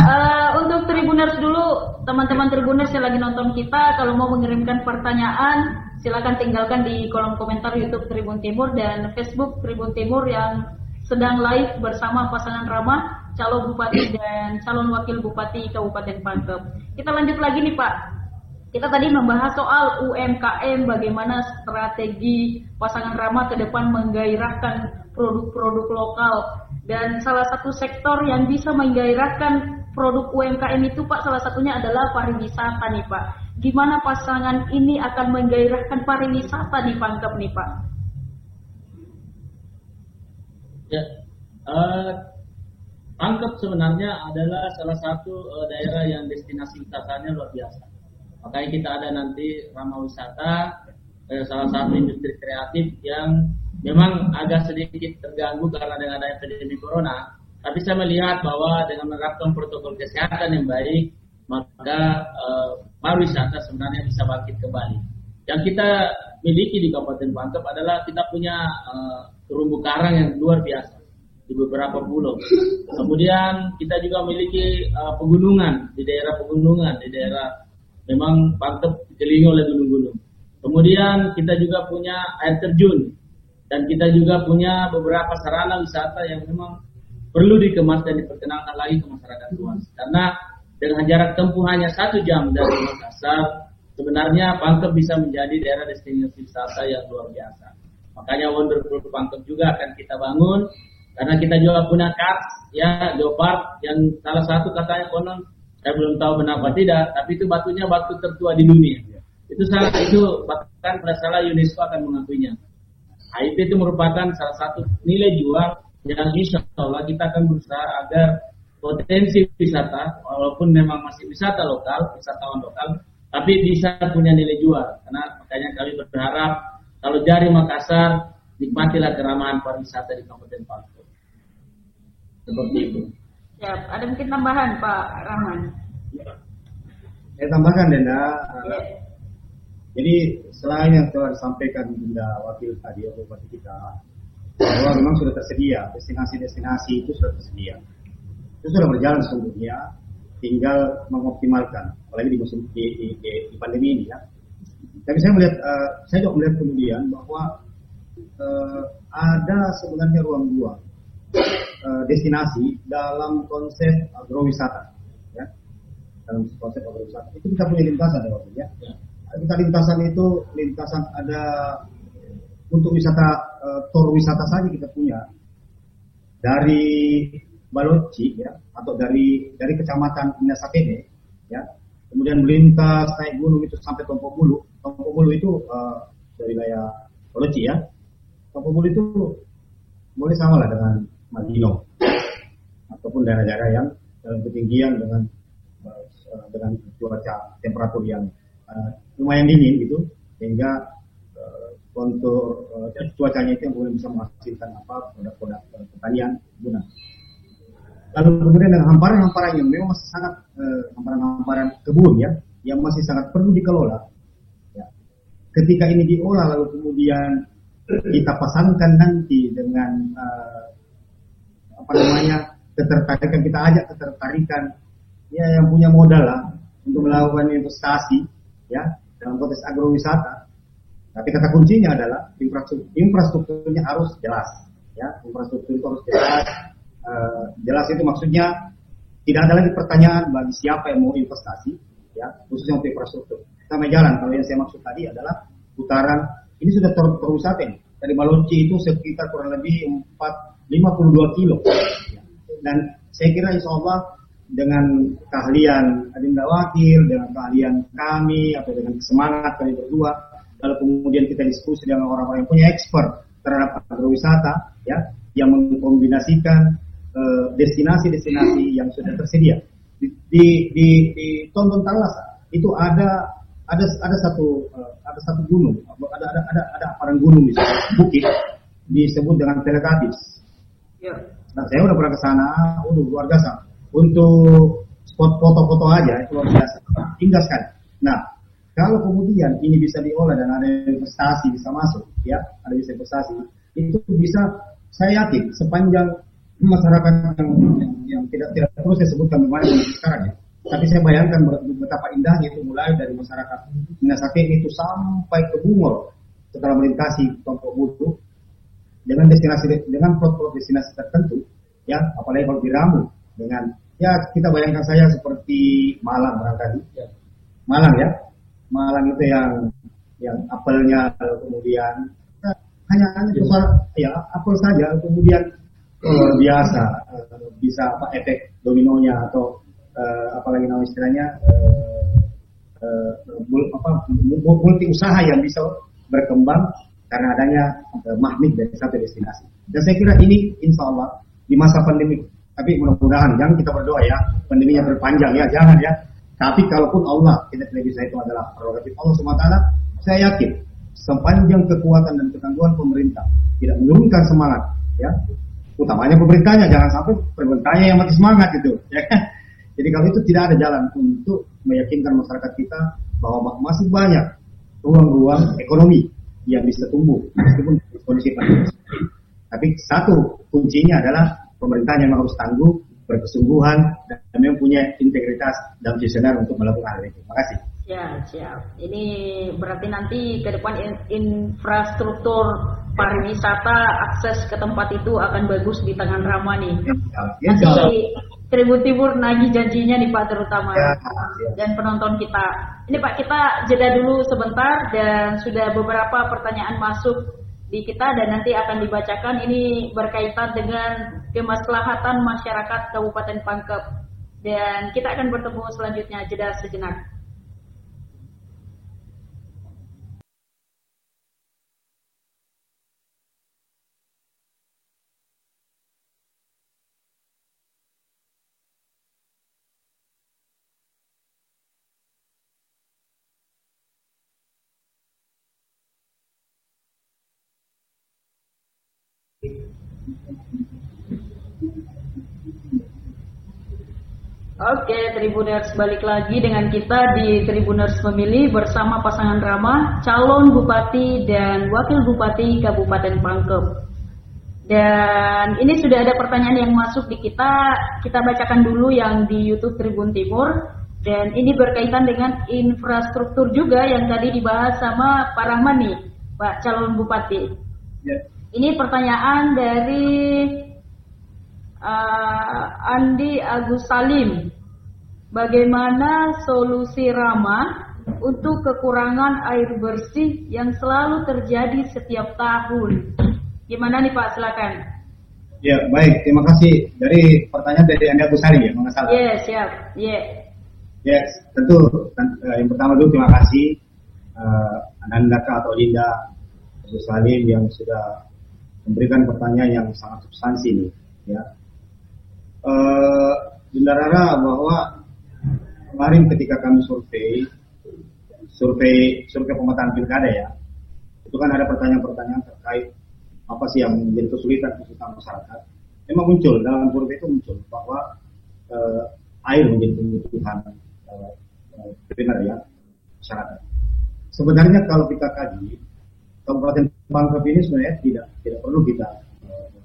untuk Tribuners dulu, teman-teman Tribuners yang lagi nonton kita, kalau mau mengirimkan pertanyaan, silakan tinggalkan di kolom komentar YouTube Tribun Timur dan Facebook Tribun Timur yang sedang live bersama pasangan Ramah, calon bupati dan calon wakil bupati Kabupaten Pangkep. Kita lanjut lagi nih Pak. Kita tadi membahas soal UMKM, bagaimana strategi pasangan Ramah ke depan menggairahkan produk-produk lokal, dan salah satu sektor yang bisa menggairahkan produk UMKM itu Pak, salah satunya adalah pariwisata nih Pak. Gimana pasangan ini akan menggairahkan pariwisata di Pangkep nih Pak? Ya, Pangkep sebenarnya adalah salah satu daerah yang destinasi wisatanya luar biasa. Makanya kita ada nanti Ramah Wisata, salah satu industri kreatif yang memang agak sedikit terganggu karena dengan adanya pandemi corona. Tapi saya melihat bahwa dengan menerapkan protokol kesehatan yang baik, maka pariwisata sebenarnya bisa bangkit kembali. Yang kita miliki di Kabupaten Pangkep adalah kita punya terumbu karang yang luar biasa di beberapa pulau. Kemudian kita juga memiliki pegunungan, di daerah memang Pangkep dikelilingi oleh gunung-gunung. Kemudian kita juga punya air terjun Dan kita juga punya beberapa sarana wisata yang memang perlu dikemas dan diperkenalkan lagi ke masyarakat luas. Karena dengan jarak tempuh hanya 1 jam dari Makassar, sebenarnya Pangkep bisa menjadi daerah destinasi wisata yang luar biasa. Makanya Wonderful Pangkep juga akan kita bangun, karena kita juga punya kars, ya, Geopark, yang salah satu katanya konon, saya belum tahu benar apa tidak, tapi itu batunya batu tertua di dunia. Itu bahkan pada salah UNESCO akan mengakuinya. HIP itu merupakan salah satu nilai jual yang insya Allah kita akan berusaha agar potensi wisata, walaupun memang masih wisata lokal, wisatawan lokal, tapi bisa punya nilai jual. Karena makanya kami berharap kalau dari Makassar, nikmatilah keramahan pariwisata di Kabupaten Pangkep. Seperti itu. Ya, ada mungkin tambahan Pak Rahman? Saya tambahkan Denda. Jadi selain yang telah disampaikan Bunda Wakil tadi, Bupati kita, bahwa memang sudah tersedia, destinasi-destinasi itu sudah tersedia. Itu sudah berjalan sesungguhnya, tinggal mengoptimalkan, apalagi di musim di pandemi ini ya. Tapi saya juga melihat kemudian bahwa ada sebenarnya ruang destinasi dalam konsep agrowisata, ya. Dalam konsep agrowisata itu kita punya lintasan ya. Kita lintasan ada untuk wisata tour wisata saja kita punya dari Baloci ya, atau dari kecamatan Minasakene ya, kemudian melintas naik gunung itu sampai Tompo Bulu itu dari wilayah Baloci ya. Tompo Bulu itu boleh sama lah dengan Madino ataupun daerah-daerah yang dalam ketinggian dengan cuaca temperatur yang lumayan dingin gitu, sehingga untuk cuacanya itu yang kemudian bisa menghasilkan produk-produk pertanian guna. Lalu kemudian dengan hamparan-hamparan yang memang masih sangat hamparan-hamparan kebun ya, yang masih sangat perlu dikelola. Ya. Ketika ini diolah lalu kemudian kita pasangkan nanti dengan ketertarikan, kita ajak ketertarikan ya yang punya modal lah untuk melakukan investasi ya dalam konteks agrowisata. Tapi kata kuncinya adalah infrastrukturnya harus jelas ya, infrastruktur itu harus jelas. Jelas itu maksudnya tidak ada lagi pertanyaan bagi siapa yang mau investasi ya, khususnya untuk infrastruktur. Sama jalan, kalau yang saya maksud tadi adalah putaran ini sudah terwisata ini. Dari Baloci itu sekitar kurang lebih 52 kilo ya. Dan saya kira insya Allah dengan keahlian Adinda Wakil, dengan keahlian kami atau dengan semangat kami berdua, lalu kemudian kita diskusi dengan orang-orang yang punya expert terhadap agrowisata ya, yang mengkombinasikan destinasi-destinasi yang sudah tersedia di Tonton Talasa itu ada satu gunung, ada aparan gunung di sana, bukit disebut dengan Telekabis. Ya. Nah, saya udah pernah ke sana, luar biasa. Untuk spot foto-foto aja itu luar biasa, indah sekali. Nah, kalau kemudian ini bisa diolah dan ada investasi bisa masuk, ya, ada bisa investasi, itu bisa, saya yakin sepanjang masyarakat yang tidak perlu saya sebutkan bagaimana sekarang ya. Tapi saya bayangkan betapa indahnya itu mulai dari masyarakat Minasakene itu sampai ke Bungor setelah melintasi Tompo Bulu dengan plot-plot destinasi tertentu, ya, apalagi kalau diramu dengan ya kita bayangkan saya seperti Malang barangkali, ya. Malang itu yang apelnya kemudian hanya ya apel saja kemudian luar biasa bisa efek dominonya atau apalagi nama istilahnya multi usaha yang bisa berkembang karena adanya magnet dari satu destinasi. Dan saya kira ini insya Allah di masa pandemi, tapi mudah-mudahan jangan kita berdoa ya pandeminya berpanjang ya, jangan ya. Tapi kalaupun Allah tidak bisa, itu adalah prerogatif Allah SWT. Saya yakin sepanjang kekuatan dan ketangguhan pemerintah tidak menurunkan semangat ya, utamanya pemerintahnya, jangan sampai pemerintahnya yang mati semangat gitu ya. Jadi kalau itu tidak ada jalan untuk meyakinkan masyarakat kita bahwa masih banyak ruang-ruang ekonomi yang bisa tumbuh meskipun kondisi pandemi. Tapi satu kuncinya adalah pemerintahnya memang harus tangguh, berkesungguhan, dan memang punya integritas dan visioner untuk melakukan hal itu. Terima kasih. Ya, siap. Ini berarti nanti ke depan infrastruktur pariwisata akses ke tempat itu akan bagus di tangan Rama nih. Ya, Nanti Tribun Timur nagih janjinya nih Pak, terutama ya. dan penonton kita. Ini Pak, kita jeda dulu sebentar dan sudah beberapa pertanyaan masuk di kita dan nanti akan dibacakan. Ini berkaitan dengan kemaslahatan masyarakat Kabupaten Pangkep dan kita akan bertemu selanjutnya. Jeda sejenak. Oke, Tribuners, balik lagi dengan kita di Tribuners Memilih bersama pasangan Rama, calon Bupati dan Wakil Bupati Kabupaten Pangkep. Dan ini sudah ada pertanyaan yang masuk di kita bacakan dulu yang di YouTube Tribun Timur. Dan ini berkaitan dengan infrastruktur juga yang tadi dibahas sama Pak Rahman nih, Pak calon Bupati. Ya. Ini pertanyaan dari Andi Agus Salim, bagaimana solusi Rama untuk kekurangan air bersih yang selalu terjadi setiap tahun? Gimana nih Pak, silakan. Ya, baik, terima kasih. Dari pertanyaan dari Andi Agus Salim ya, nggak salah. Yes, siap. Yes, tentu. Yang pertama dulu terima kasih Ananda atau Linda Agus Salim yang sudah memberikan pertanyaan yang sangat substansi nih, ya. Bunda Rara, bahwa kemarin ketika kami survei pemetaan pilkada ya, itu kan ada pertanyaan-pertanyaan terkait apa sih yang menjadi kesulitan masyarakat. Memang muncul dalam survei itu muncul bahwa air menjadi kebutuhan primer ya masyarakat. Sebenarnya kalau kita kaji, Kabupaten Pangkep ini sebenarnya tidak perlu kita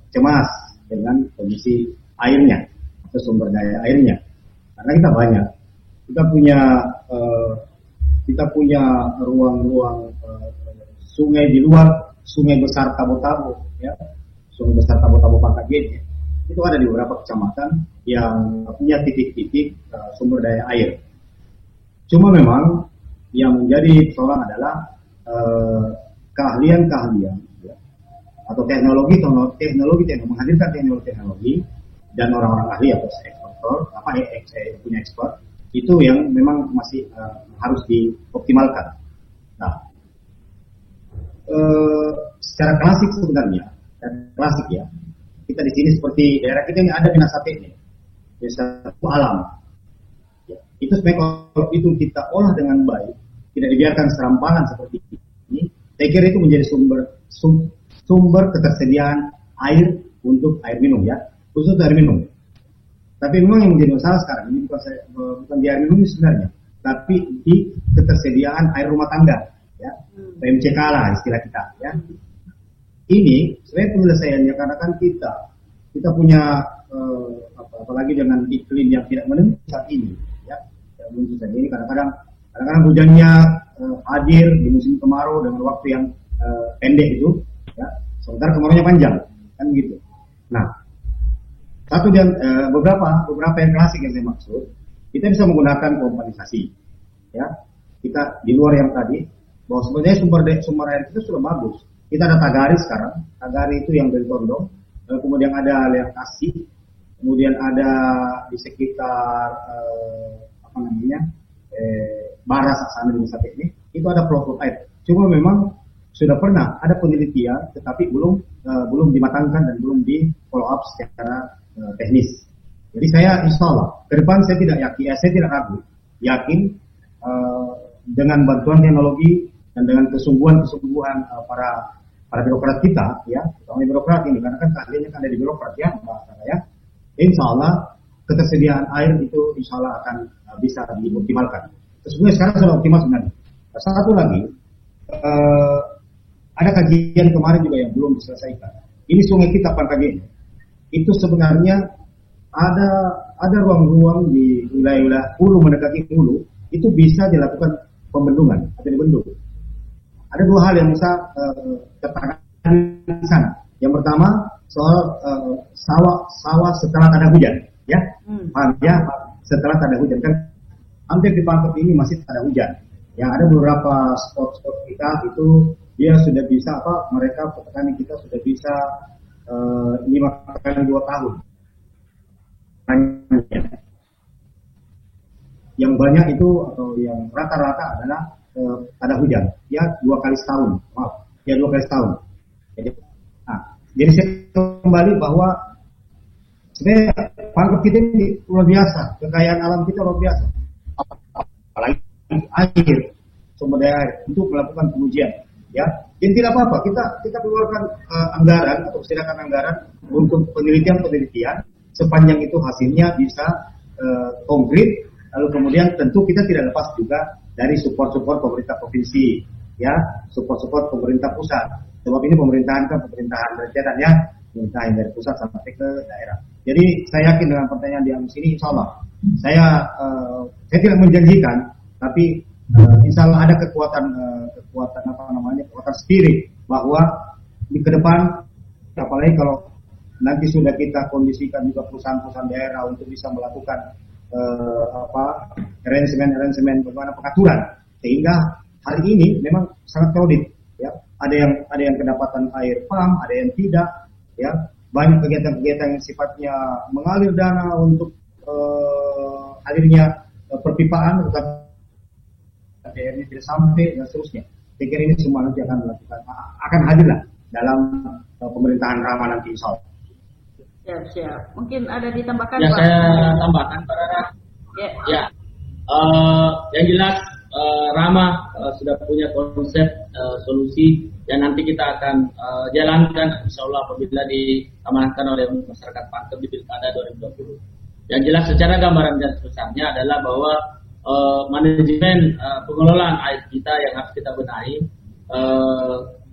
cemas dengan kondisi airnya atau sumber daya airnya, karena kita banyak, kita punya ruang-ruang sungai di luar sungai besar Tabo-Tabo ya, sungai besar Tabo-Tabo Pangkep itu ada di beberapa kecamatan yang punya titik-titik sumber daya air. Cuma memang yang menjadi persoalan adalah keahlian ya, atau teknologi menghadirkan teknologi dan orang-orang ahli atau punya ekspor itu yang memang masih harus dioptimalkan. Nah, secara klasik sebenarnya, ya, kita di sini seperti daerah kita ini ada Binasate ini, desa alam. Ya, itu sebenarnya kalau itu kita olah dengan baik, tidak dibiarkan serampangan seperti ini, saya kira itu menjadi sumber ketersediaan air untuk air minum ya, khusus air minum. Tapi memang yang menjadi masalah sekarang ini bukan di air minum sebenarnya, tapi di ketersediaan air rumah tangga, ya, PMCK lah istilah kita, ya. Ini sebenarnya penyelesaiannya karena kan kita punya apalagi dengan iklim yang tidak menentu saat ini, ya, tidak menentu saat ini. Kadang-kadang hujannya hadir di musim kemarau dengan waktu yang pendek itu, ya, sementara kemaraunya panjang, kan gitu. Nah, satu dan beberapa yang klasik yang saya maksud, kita bisa menggunakan pompanisasi, ya. Kita di luar yang tadi, bahwa sebenarnya sumber air kita sudah bagus. Kita ada Tagari sekarang, Tagari itu yang dari Tondong, kemudian ada Leak Kasih, kemudian ada di sekitar Baras sana di saat ini, itu ada pelopor air. Cuma memang sudah pernah ada penelitian, tetapi belum dimatangkan dan belum di follow up secara teknis. Jadi saya insya Allah ke depan saya tidak ragu, yakin dengan bantuan teknologi dan dengan kesungguhan para birokrat kita, ya, terutama birokrat ini, karena kan keahliannya kan ada di birokrat ya, bahasa saya. Insya Allah ketersediaan air itu insya Allah akan bisa dioptimalkan. Sesungguhnya sekarang sudah optimal sebenarnya. Satu lagi, ada kajian kemarin juga yang belum diselesaikan. Ini sungai kita Pangkep itu sebenarnya ada ruang-ruang di wilayah hulu mendekati hulu, itu bisa dilakukan pembendungan atau dibendung. Ada dua hal yang bisa tertanam di sana. Yang pertama soal sawah setelah tak ada hujan, ya, paham ya? Setelah tak ada hujan kan hampir di Pangkep ini masih tak ada hujan. Ya, ada beberapa spot-spot kita itu dia sudah bisa mereka petani kita sudah bisa 5 kali 2 tahun. Yang banyak itu atau yang rata-rata adalah ada hujan, ya 2 kali setahun, ya 2 kali setahun. Jadi saya kembali bahwa sebenarnya Pangkep kita ini luar biasa, kekayaan alam kita luar biasa, apalagi air, sumber daya air untuk melakukan pengujian, ya. Dan tidak apa-apa kita keluarkan anggaran atau silakan anggaran untuk penelitian sepanjang itu hasilnya bisa konkret. Lalu kemudian tentu kita tidak lepas juga dari support pemerintah provinsi, ya, support pemerintah pusat. Sebab ini pemerintahan berencana ya, pemerintahan dari pusat sampai ke daerah. Jadi saya yakin dengan pertanyaan di sini, insya Allah saya tidak menjanjikan, tapi insya Allah ada kekuatan spirit bahwa di ke depan, apalagi kalau nanti sudah kita kondisikan juga perusahaan-perusahaan daerah untuk bisa melakukan arrangement bagaimana pengaturan, sehingga hari ini memang sangat kredit, ya. Ada yang kedapatan air pam, ada yang tidak, ya. Banyak kegiatan-kegiatan yang sifatnya mengalir dana untuk alirnya perpipaan, tetapi airnya tidak sampai dan seterusnya. Saya kira ini semua nanti akan hadirlah dalam pemerintahan Rama nanti, insya Allah. Siap. Mungkin ada ditambahkan, ya, Pak? Saya tambahkan, Pak Rara. Ya. Yang jelas Rama sudah punya konsep solusi dan nanti kita akan jalankan insya Allah apabila diamanatkan oleh masyarakat Pangkep di Pilkada 2020. Yang jelas secara gambaran dan besarnya adalah bahwa manajemen pengelolaan air kita yang harus kita benahi,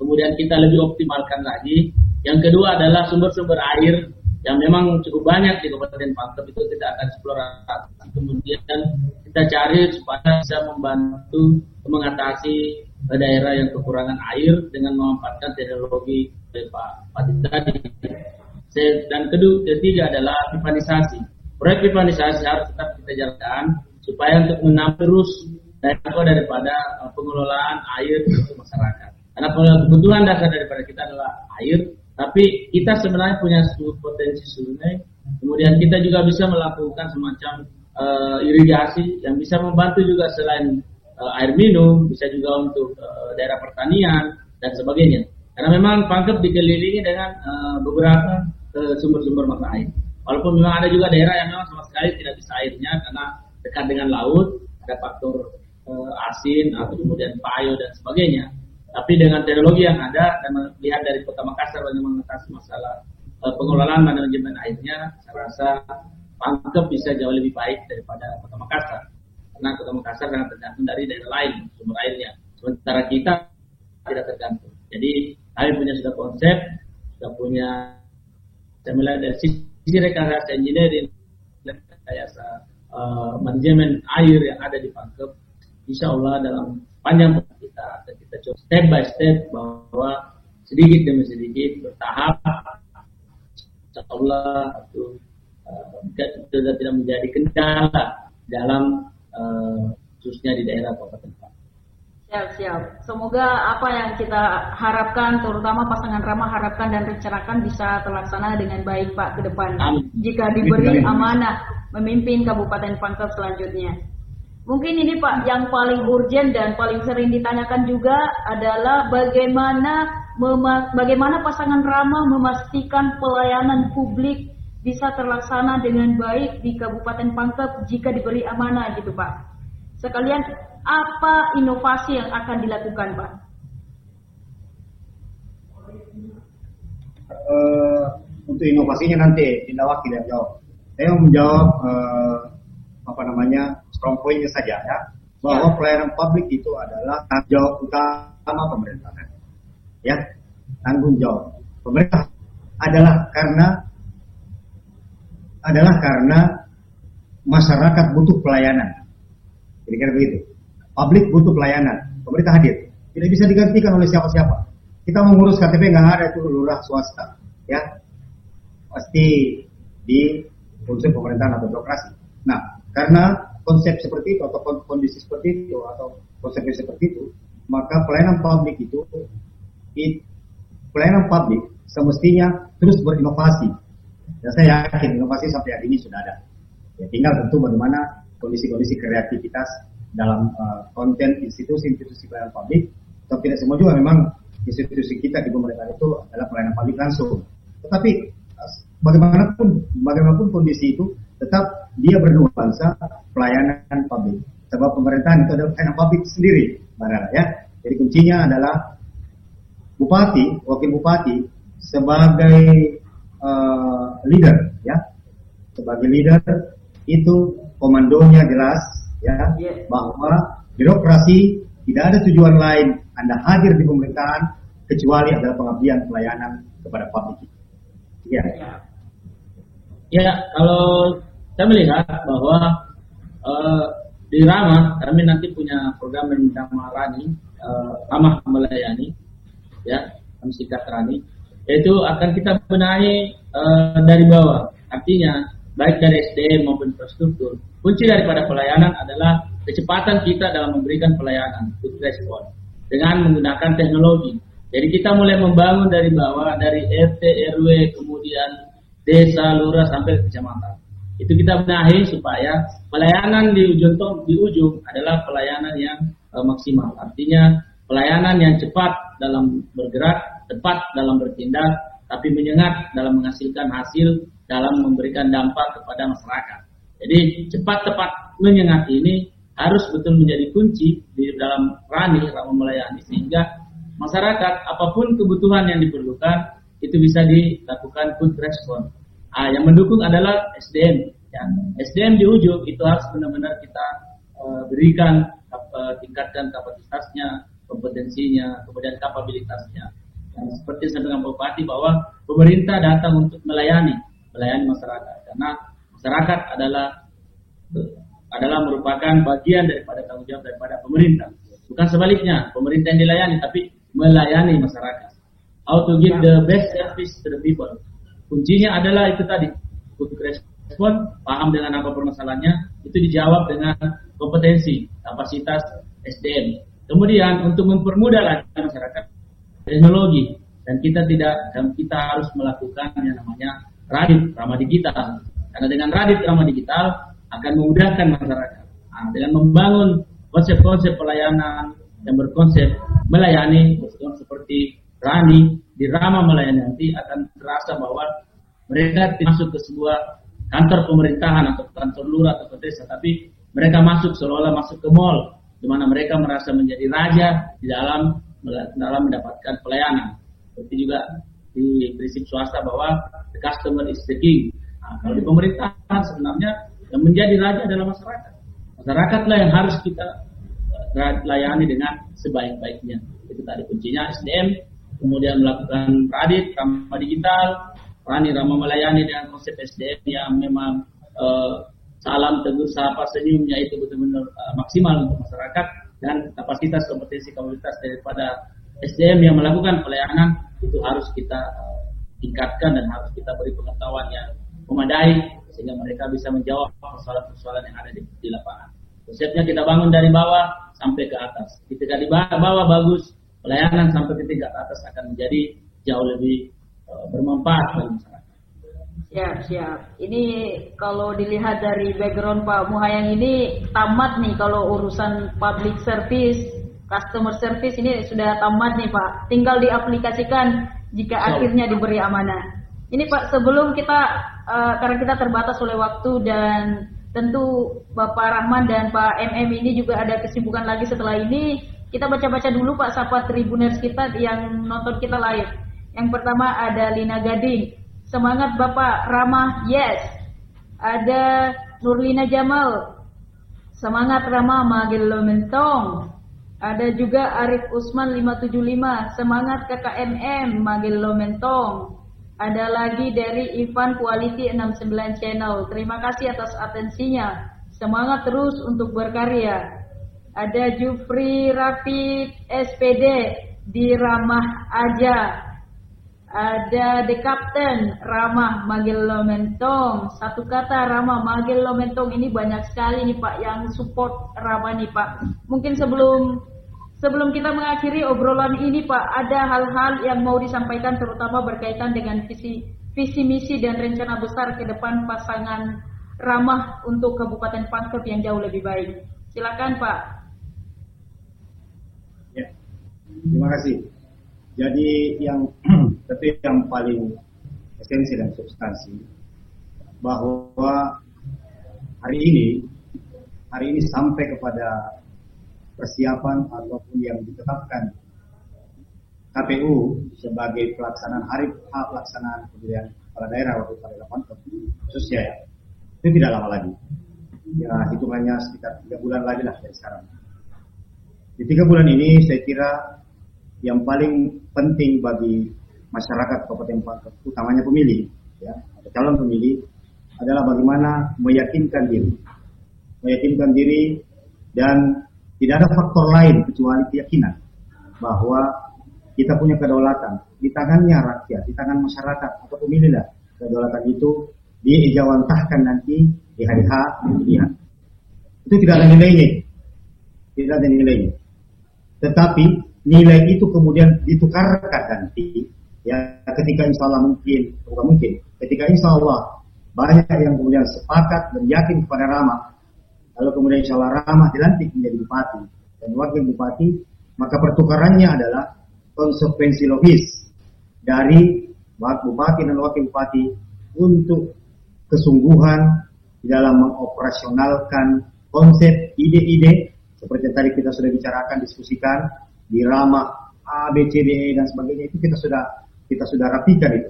kemudian kita lebih optimalkan lagi. Yang kedua adalah sumber-sumber air yang memang cukup banyak di Kabupaten Pangkep itu kita akan eksplorasi, kemudian kita cari supaya bisa membantu mengatasi daerah yang kekurangan air dengan memanfaatkan teknologi Pak tadi. Dan ketiga adalah pipanisasi. Proyek pipanisasi harus tetap kita jalankan supaya untuk menambah terus daripada pengelolaan air untuk masyarakat. Karena kebutuhan dasar daripada kita adalah air. Tapi kita sebenarnya punya potensi sungai, kemudian kita juga bisa melakukan semacam irigasi yang bisa membantu juga selain air minum, bisa juga untuk daerah pertanian dan sebagainya. Karena memang Pangkep dikelilingi dengan beberapa sumber-sumber mata air. Walaupun memang ada juga daerah yang memang sama sekali tidak bisa airnya karena dekat dengan laut, ada faktor asin atau kemudian payo dan sebagainya. Tapi dengan teknologi yang ada dan melihat dari Kota Makassar bagaimana mengatasi masalah pengelolaan manajemen airnya, saya rasa Pangkep bisa jauh lebih baik daripada Kota Makassar. Karena Kota Makassar sangat tergantung dari daerah lain sumber airnya. Sementara kita tidak tergantung. Jadi kami sudah konsep, sudah punya, saya melihat dari sisi rekayasa engineering, rekayasa manajemen air yang ada di Pangkep. Insya Allah dalam panjang kita coba step by step bahwa sedikit demi sedikit bertahap, insya Allah itu sudah tidak menjadi kendala dalam khususnya di daerah Kabupaten Pangkep. Siap. Semoga apa yang kita harapkan, terutama pasangan Rama harapkan dan rencanakan bisa terlaksana dengan baik, Pak, ke depan. Amin. Jika diberi amanah memimpin Kabupaten Pangkep selanjutnya. Mungkin ini, Pak, yang paling urgent dan paling sering ditanyakan juga adalah bagaimana pasangan Rama memastikan pelayanan publik bisa terlaksana dengan baik di Kabupaten Pangkep jika diberi amanah gitu, Pak. Sekalian, apa inovasi yang akan dilakukan, Pak? Untuk inovasinya nanti Dinda Wakil yang jawab. Saya mau menjawab strong point-nya saja, ya, bahwa pelayanan publik itu adalah tanggung jawab utama pemerintah. Ya, tanggung jawab pemerintah adalah karena masyarakat butuh pelayanan. Kira-kira begitu. publik butuh pelayanan, pemerintah hadir. Tidak bisa digantikan oleh siapa-siapa. Kita mengurus KTP nggak ada itu lurah swasta, ya pasti di unsur pemerintahan atau birokrasi. Nah, karena konsep seperti itu atau kondisi seperti itu atau konsepnya seperti itu, maka pelayanan publik semestinya terus berinovasi. Dan saya yakin inovasi sampai hari ini sudah ada. Ya, tinggal tentu bagaimana kondisi-kondisi kreativitas dalam konten institusi pelayanan publik. Atau tidak semua juga memang institusi kita di pemerintahan itu adalah pelayanan publik langsung. Tetapi bagaimanapun kondisi itu tetap dia bernuansa pelayanan publik. Sebab pemerintahan itu adalah pelayanan publik sendiri, ya. Jadi kuncinya adalah bupati, wakil bupati sebagai leader, ya. Sebagai leader itu komandonya jelas, ya, bahwa birokrasi tidak ada tujuan lain Anda hadir di pemerintahan kecuali adalah pengabdian pelayanan kepada publik. Ya. Ya, kalau saya melihat bahwa di Rama kami nanti punya program yang bernama Rani, Ramah Melayani, ya, kami singkat Rani, yaitu akan kita benahi dari bawah. Artinya baik dari SDM maupun infrastruktur. Kunci daripada pelayanan adalah kecepatan kita dalam memberikan pelayanan, quick response, dengan menggunakan teknologi. Jadi kita mulai membangun dari bawah, dari RT, RW, kemudian desa, lurah sampai ke kecamatan. Itu kita benahi supaya pelayanan di ujung adalah pelayanan yang maksimal. Artinya pelayanan yang cepat dalam bergerak, cepat dalam bertindak, tapi menyengat dalam menghasilkan hasil, dalam memberikan dampak kepada masyarakat. Jadi cepat, tepat, menyengat ini harus betul menjadi kunci di dalam Ramah Melayani, sehingga masyarakat apapun kebutuhan yang diperlukan itu bisa dilakukan quick response. Yang mendukung adalah SDM. Ya. SDM di ujung itu harus benar-benar kita berikan, tingkatkan kapasitasnya, kompetensinya, kemudian kapabilitasnya. Dan seperti saya dengan Bupati bahwa pemerintah datang untuk melayani masyarakat, karena masyarakat adalah merupakan bagian daripada tanggung jawab daripada pemerintah. Bukan sebaliknya, pemerintah yang dilayani, tapi melayani masyarakat. How to give the best service to the people. Kuncinya adalah itu tadi, quick response, paham dengan apa permasalahannya, itu dijawab dengan kompetensi, kapasitas SDM. Kemudian untuk mempermudah lagi masyarakat, teknologi, dan kita harus melakukan yang namanya Radit Ramah Digital. Karena dengan Radit Ramah Digital akan memudahkan masyarakat. Dengan membangun konsep-konsep pelayanan yang berkonsep melayani, seperti Rani di Ramah Melayani, nanti akan terasa bahwa mereka masuk ke sebuah kantor pemerintahan atau kantor lurah atau desa, tapi mereka masuk seolah-olah masuk ke mall, di mana mereka merasa menjadi raja di dalam mendapatkan pelayanan. Seperti juga di prinsip swasta bahwa the customer is the king. Kalau di pemerintahan sebenarnya yang menjadi raja adalah masyarakat. Masyarakatlah yang harus kita layani dengan sebaik-baiknya. Itu tadi kuncinya SDM, kemudian melakukan Radit Ramah Digital, Rani Ramah Melayani dengan konsep SDM yang memang salam tegur sapa senyumnya itu betul-betul maksimal untuk masyarakat, dan kapasitas kompetensi daripada SDM yang melakukan pelayanan itu harus kita tingkatkan dan harus kita beri pengetahuan yang memadai sehingga mereka bisa menjawab persoalan-persoalan yang ada di lapangan. Konsepnya kita bangun dari bawah sampai ke atas. Ketika di bawah bagus, pelayanan sampai ke tingkat atas akan menjadi jauh lebih bermanfaat bagi masyarakat. Siap. Ini kalau dilihat dari background Pak Muhayang ini tamat nih kalau urusan public service, customer service ini sudah tamat nih Pak. Tinggal diaplikasikan jika akhirnya diberi amanah. Ini Pak, sebelum kita karena kita terbatas oleh waktu dan tentu Bapak Rahman dan Pak MM ini juga ada kesibukan lagi setelah ini, kita baca-baca dulu Pak sapa Tribuners kita yang nonton kita live. Yang pertama ada Lina Gading. Semangat Bapak Ramah, yes. Ada Nurlina Jamal. Semangat Ramah, Magelo Mentong. Ada juga Arif Usman 575. Semangat KKMM, Magelo Mentong. Ada lagi dari Ivan Quality 69 Channel. Terima kasih atas atensinya. Semangat terus untuk berkarya. ada Jufri Rafiq SPD di Ramah Aja, ada The Captain Ramah Magelo Mentong. Satu kata Ramah Magelo Mentong, ini banyak sekali nih Pak yang support Ramah nih Pak. Mungkin sebelum kita mengakhiri obrolan ini Pak, ada hal-hal yang mau disampaikan terutama berkaitan dengan visi misi dan rencana besar ke depan pasangan Ramah untuk Kabupaten Pangkep yang jauh lebih baik. Silakan Pak. Ya, terima kasih. Jadi yang paling esensi dan substansi bahwa hari ini sampai kepada persiapan ataupun yang ditetapkan KPU sebagai pelaksanaan hari pelaksanaan pemilihan kepala daerah waktu pada 8 khususnya ya, itu tidak lama lagi. Ya hitungannya sekitar 3 bulan lagi lah dari sekarang. Di 3 bulan ini saya kira yang paling penting bagi masyarakat Kabupaten Pangkep, utamanya pemilih, ya, atau calon pemilih, adalah bagaimana meyakinkan diri dan tidak ada faktor lain kecuali keyakinan bahwa kita punya kedaulatan di tangannya rakyat, di tangan masyarakat atau pemilih lah. Kedaulatan itu diejawantahkan nanti di hari H pemilihan. Itu tidak ada nilainya. Tetapi nilai itu kemudian ditukarkan nanti ya ketika insya Allah ketika insya Allah banyak yang kemudian sepakat dan yakin kepada Ramah, lalu kemudian insya Allah Ramah dilantik menjadi bupati dan wakil bupati, maka pertukarannya adalah konsekuensi logis dari bupati dan wakil bupati untuk kesungguhan di dalam mengoperasionalkan konsep ide-ide seperti yang tadi kita sudah bicarakan, diskusikan di Ramah A, B, C, D, E dan sebagainya. Itu kita sudah rapikan itu,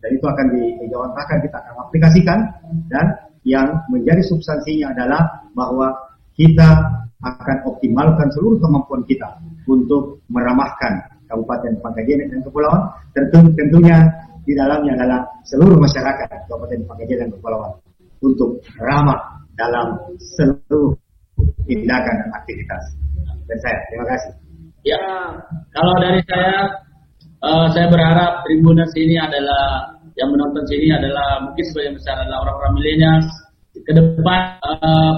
dan itu akan dijawantahkan, kita akan aplikasikan, dan yang menjadi substansinya adalah bahwa kita akan optimalkan seluruh kemampuan kita untuk meramahkan Kabupaten Pangkajene dan Kepulauan, tentunya di dalamnya adalah seluruh masyarakat Kabupaten Pangkajene dan Kepulauan untuk ramah dalam seluruh tindakan dan aktivitas. Dan saya, terima kasih. Ya, kalau dari saya berharap Tribuners ini adalah yang menonton sini adalah mungkin sebagian besar adalah orang-orang milenial. Ke depan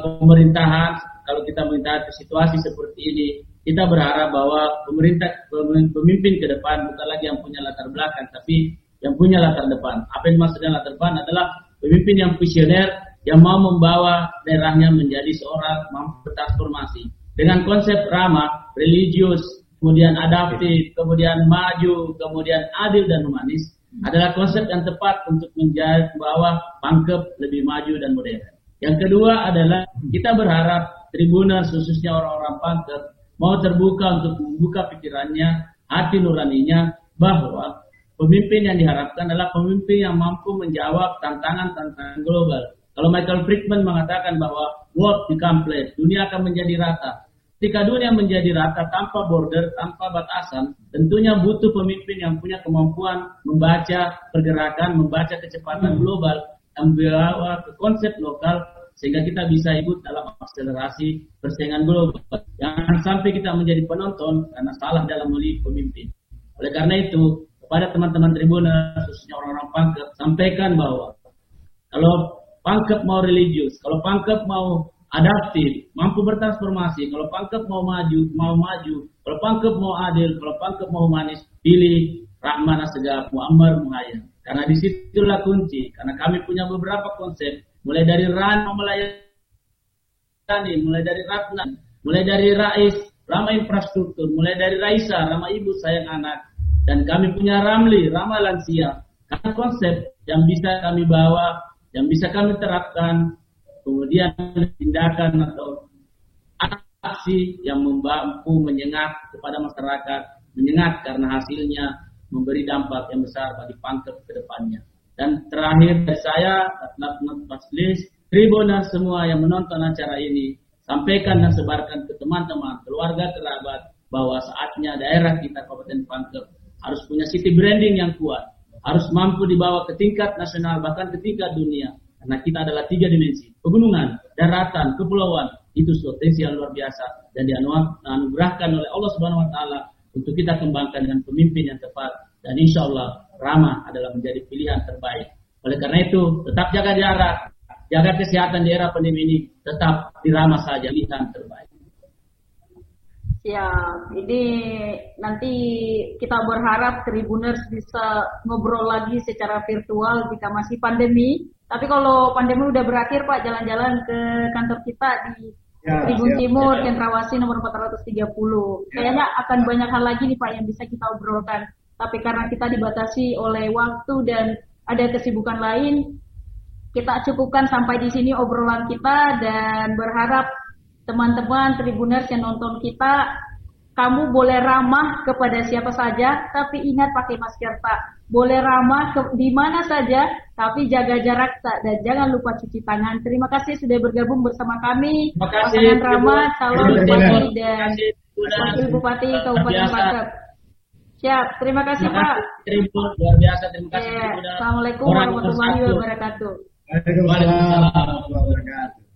pemerintahan, kalau kita melihat situasi seperti ini, kita berharap bahwa pemimpin ke depan bukan lagi yang punya latar belakang, tapi yang punya latar depan. Apa yang dimaksud dengan latar depan adalah pemimpin yang visioner, yang mau membawa daerahnya menjadi seorang mampu bertransformasi dengan konsep ramah, religius, kemudian adaptif, kemudian maju, kemudian adil dan humanis, adalah konsep yang tepat untuk menjadi bahwa Pangkep lebih maju dan modern. Yang kedua adalah kita berharap Tribuners khususnya orang-orang Pangkep mau terbuka untuk membuka pikirannya, hati nuraninya, bahwa pemimpin yang diharapkan adalah pemimpin yang mampu menjawab tantangan-tantangan global. Kalau Michael Friedman mengatakan bahwa world become flat, dunia akan menjadi rata. Ketika dunia menjadi rata tanpa border, tanpa batasan, tentunya butuh pemimpin yang punya kemampuan membaca pergerakan, membaca kecepatan global, membawa ke konsep lokal, sehingga kita bisa ikut dalam akselerasi persaingan global. Jangan sampai kita menjadi penonton karena salah dalam memilih pemimpin. Oleh karena itu, kepada teman-teman Tribuners, khususnya orang-orang Pangkep, sampaikan bahwa kalau Pangkep mau religius, kalau Pangkep mau adaptif, mampu bertransformasi, kalau Pangkep mau maju, kalau Pangkep mau adil, kalau Pangkep mau humanis, pilih Rahman Assegaf Muammar Muhayyan. Karena disitulah kunci, karena kami punya beberapa konsep, mulai dari Rana melayani, mulai dari Ratna, mulai dari Rais, Ramah Infrastruktur, mulai dari Raisa, Ramah Ibu Sayang Anak, dan kami punya Ramli, Ramah Lansia. Karena konsep yang bisa kami bawa, yang bisa kami terapkan, kemudian tindakan atau aksi yang mampu menyengat kepada masyarakat, menyengat karena hasilnya memberi dampak yang besar bagi Pangkep ke depannya. Dan terakhir dari saya, Tribuners semua yang menonton acara ini, sampaikan dan sebarkan ke teman-teman, keluarga, kerabat, bahwa saatnya daerah kita Kabupaten Pangkep harus punya city branding yang kuat, harus mampu dibawa ke tingkat nasional, bahkan ke tingkat dunia. Karena kita adalah 3 dimensi, pegunungan, daratan, kepulauan, itu potensi yang luar biasa dan dianugerahkan oleh Allah Subhanahu wa taala untuk kita kembangkan dengan pemimpin yang tepat, dan insya Allah Rama adalah menjadi pilihan terbaik. Oleh karena itu tetap jaga jarak, jaga kesehatan di era pandemi ini, tetap di Rama saja pilihan terbaik. Ya, ini nanti kita berharap Tribuners bisa ngobrol lagi secara virtual jika masih pandemi. Tapi kalau pandemi udah berakhir Pak, jalan-jalan ke kantor kita di Tribun Timur, Cendrawasih nomor 430. Kayaknya akan banyak hal lagi nih Pak yang bisa kita obrolkan. Tapi karena kita dibatasi oleh waktu dan ada kesibukan lain, kita cukupkan sampai di sini obrolan kita dan berharap teman-teman Tribuners yang nonton kita, kamu boleh ramah kepada siapa saja, tapi ingat pakai masker Pak. Boleh ramah di mana saja, tapi jaga jarak dan jangan lupa cuci tangan. Terima kasih sudah bergabung bersama kami. Pasangan Rama, calon bupati dan wakil bupati Kabupaten Pangkep. Siap, terima kasih Pak. Tribun luar biasa, terima kasih. Assalamualaikum warahmatullahi wabarakatuh. Waalaikumsalam warahmatullahi wabarakatuh.